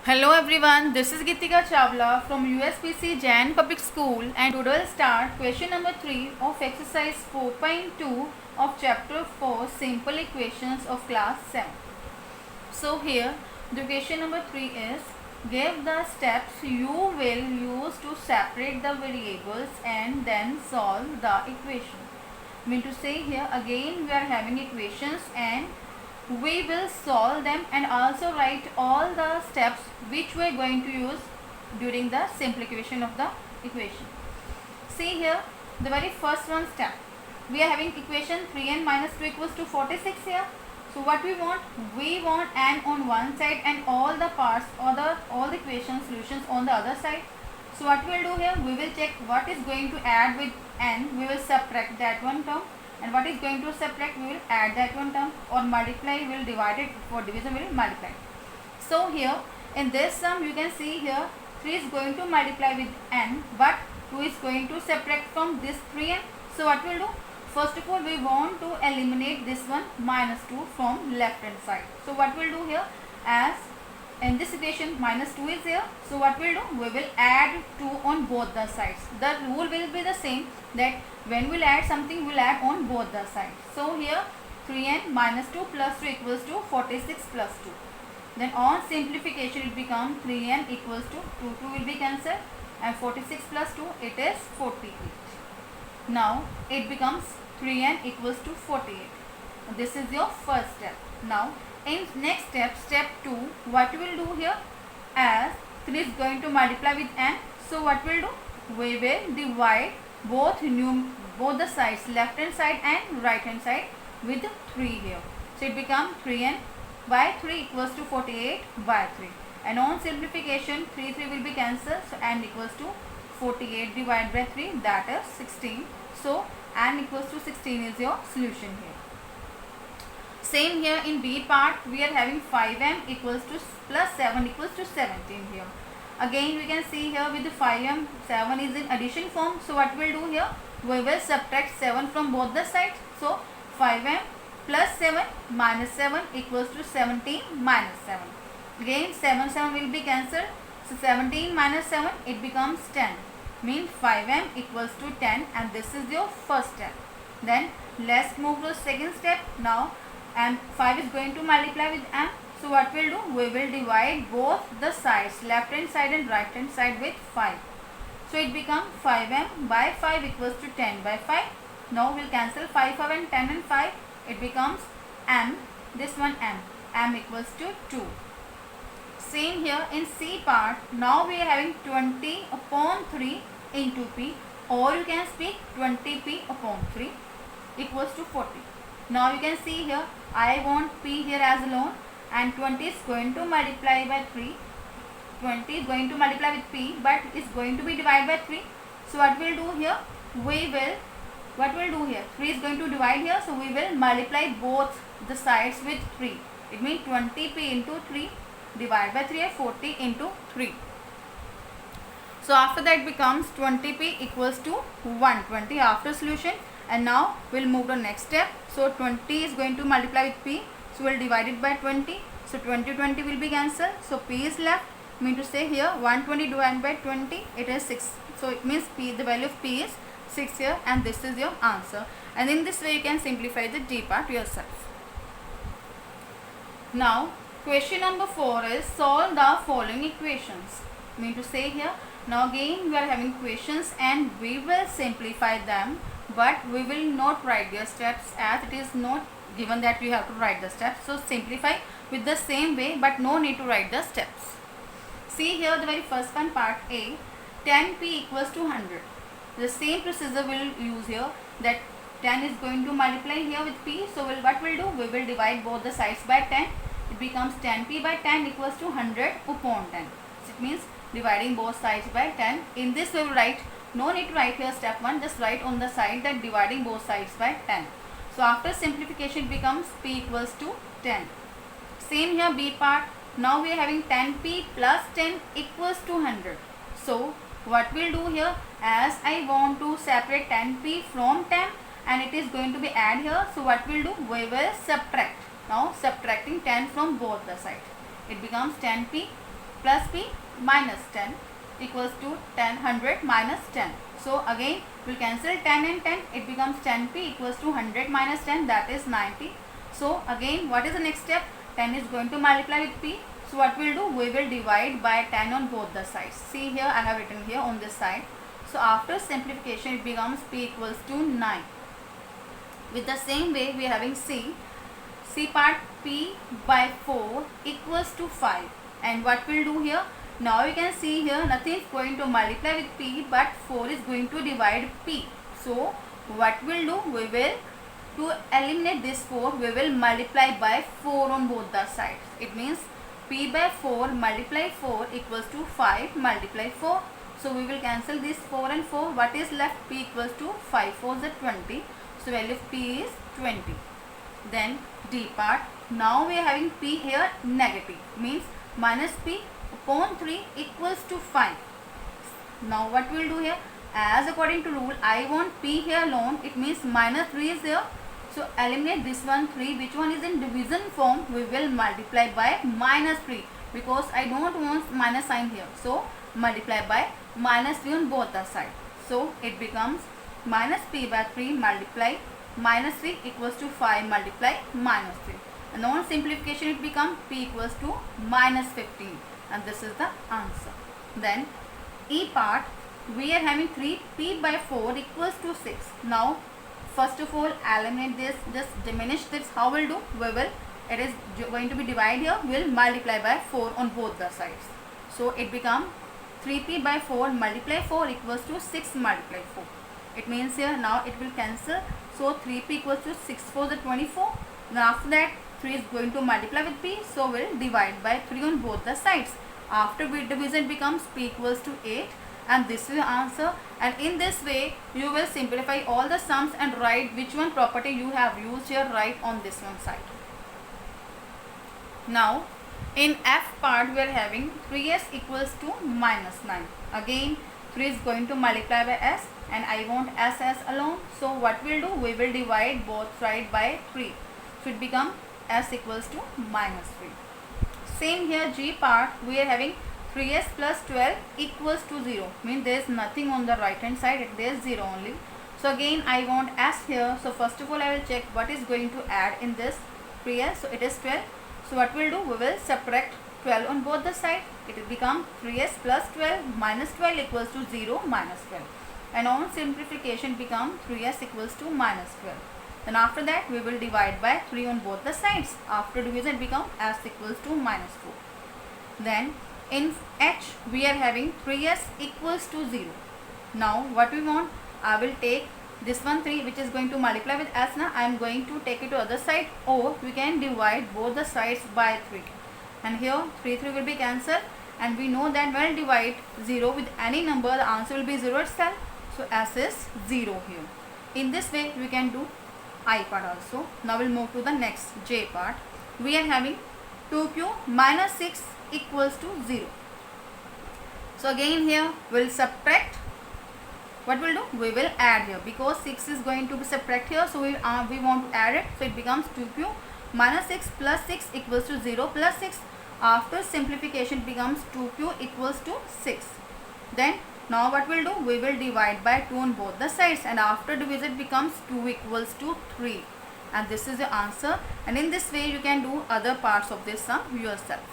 Hello everyone, this is Gitika Chawla from USPC Jain Public School and today we'll start question number 3 of exercise 4.2 of chapter 4 simple equations of class 7. So here the question number 3 is give the steps you will use to separate the variables and then solve the equation. Mean to say here again we are having equations and we will solve them and also write all the steps which we are going to use during the simplification of the equation. See here the very first one step. We are having equation 3n minus 2 equals to 46 here. So what we want n on one side and all the parts or all the equation solutions on the other side. So what we will do here, we will check what is going to add with n, we will subtract that one term, and what is going to subtract, we will add that one term, or multiply, we will divide it, for division we will multiply. So here in this sum you can see here 3 is going to multiply with n, but 2 is going to subtract from this 3n. So what we will do, first of all we want to eliminate this one minus 2 from left hand side. So what we will do here, as in this equation minus 2 is here, so what we will do, we will add 2 on both the sides. The rule will be the same, that when we will add something, we will add on both the sides. So here 3n minus 2 plus 2 equals to 46 plus 2. Then on simplification it becomes 3n equals to 2 will be cancelled and 46 plus 2 it is 48. Now it becomes 3n equals to 48. This is your first step. Now in next step, step 2, what we will do here, as 3 is going to multiply with n, so what we will do, we will divide both the sides, left hand side and right hand side, with 3 here. So it becomes 3n by 3 equals to 48 by 3, and on simplification 3 will be cancelled, so n equals to 48 divided by 3, that is 16. So n equals to 16 is your solution here. Same here in B part, we are having 5m equals to plus 7 equals to 17 here. Again we can see here with the 5m, 7 is in addition form. So what we will do here, we will subtract 7 from both the sides. So 5m plus 7 minus 7 equals to 17 minus 7. Again 7 will be cancelled. So 17 minus 7 it becomes 10. Means 5m equals to 10, and this is your first step. Then let's move to the second step now. And 5 is going to multiply with m. So what we will do, we will divide both the sides, left hand side and right hand side, with 5. So it becomes 5m by 5 equals to 10 by 5. Now we will cancel 5 and 10 and 5. It becomes m, this one m equals to 2. Same here in C part. Now we are having 20 upon 3 into p, or you can speak 20p upon 3 equals to 40. Now you can see here, I want p here as alone, and 20 is going to multiply by 3. 20 is going to multiply with p, but is going to be divided by 3. So what we will do here, we will 3 is going to divide here, so we will multiply both the sides with 3. It means 20p into 3 divided by 3 and 40 into 3. So after that becomes 20p equals to 120 after solution. And now we will move to next step. So 20 is going to multiply with p, so we will divide it by 20. So 20 will be cancelled, so p is left. Mean to say here 120 divided by 20, it is 6. So it means p, the value of p is 6 here, and this is your answer. And in this way you can simplify the D part yourself. Now question number 4 is solve the following equations. Mean to say here, now again we are having equations and we will simplify them, but we will not write their steps, as it is not given that we have to write the steps. So simplify with the same way, but no need to write the steps. See here the very first one, part A, 10p equals to 100. The same procedure we will use here, that 10 is going to multiply here with p. So what we will do, we will divide both the sides by 10. It becomes 10p by 10 equals to 100 upon 10. So it means dividing both sides by 10. In this we will write, no need to write here step 1, just write on the side that dividing both sides by 10. So after simplification it becomes p equals to 10. Same here B part. Now we are having 10p plus 10 equals to 100. So what we will do here, as I want to separate 10p from 10 and it is going to be add here, so what we will do, we will subtract. Now subtracting 10 from both the sides, it becomes 10p plus p minus 10 equals to 100 minus 10. So again we'll cancel 10 and 10. It becomes 10p equals to 100 minus 10, that is 90. So again what is the next step? 10 is going to multiply with p. So what we'll do? We will divide by 10 on both the sides. See here, I have written here on this side. So after simplification it becomes p equals to 9. With the same way we are having c. C part, p by 4 equals to 5. And what we'll do here? Now you can see here nothing is going to multiply with p, but 4 is going to divide p. So what we'll do? We will, to eliminate this 4, we will multiply by 4 on both the sides. It means p by 4 multiply 4 equals to 5 multiply 4. So we will cancel this 4 and 4. What is left? P equals to 5 4s are 20. So value of p is 20. Then d part. Now we are having p here negative, means minus p upon 3 equals to 5. Now what we will do here? As according to rule, I want p here alone. It means minus 3 is here. So eliminate this one 3. Which one is in division form? We will multiply by minus 3, because I don't want minus sign here. So multiply by minus 3 on both the sides. So it becomes minus p by 3 multiply minus 3 equals to 5 multiply minus 3. And on simplification it becomes p equals to minus 15. And this is the answer. Then e part, we are having 3p by 4 equals to 6. Now first of all eliminate this, just diminish this. How will do? We will, it is going to be divided here, we will multiply by 4 on both the sides. So it becomes 3p by 4 multiply 4 equals to 6 multiply 4. It means here now it will cancel. So 3p equals to 6 4s are 24. Now after that 3 is going to multiply with p. So we will divide by 3 on both the sides. After division becomes p equals to 8. And this is the answer. And in this way you will simplify all the sums and write which one property you have used here, right on this one side. Now in f part we are having 3s equals to minus 9. Again 3 is going to multiply by s, and I want s alone. So what we'll do? We will divide both sides by 3. So it becomes s equals to minus 3. Same here g part, we are having 3s plus 12 equals to 0. Means there is nothing on the right hand side, there is 0 only. So again I want s here. So first of all I will check what is going to add in this 3s. So it is 12. So what we'll do? We will subtract 12 on both the sides. It will become 3s plus 12 minus 12 equals to 0 minus 12. And on simplification become 3s equals to minus 12. Then after that we will divide by 3 on both the sides. After division become s equals to minus 4. Then in h we are having 3s equals to 0. Now what we want? I will take this one 3 which is going to multiply with s. Now I am going to take it to other side, or we can divide both the sides by 3. And here 3 will be cancelled, and we know that when divide 0 with any number the answer will be 0 itself. So s is 0 here. In this way we can do I part also. Now we'll move to the next j part. We are having 2q minus 6 equals to 0. So again here we'll subtract. What we'll do? We will add here, because 6 is going to be subtract here. So we want to add it. So it becomes 2q minus 6 plus 6 equals to 0 plus 6. After simplification it becomes 2q equals to 6. Then now what we'll do? We will divide by 2 on both the sides, and after division becomes 2 equals to 3. And this is the answer. And in this way you can do other parts of this sum yourself.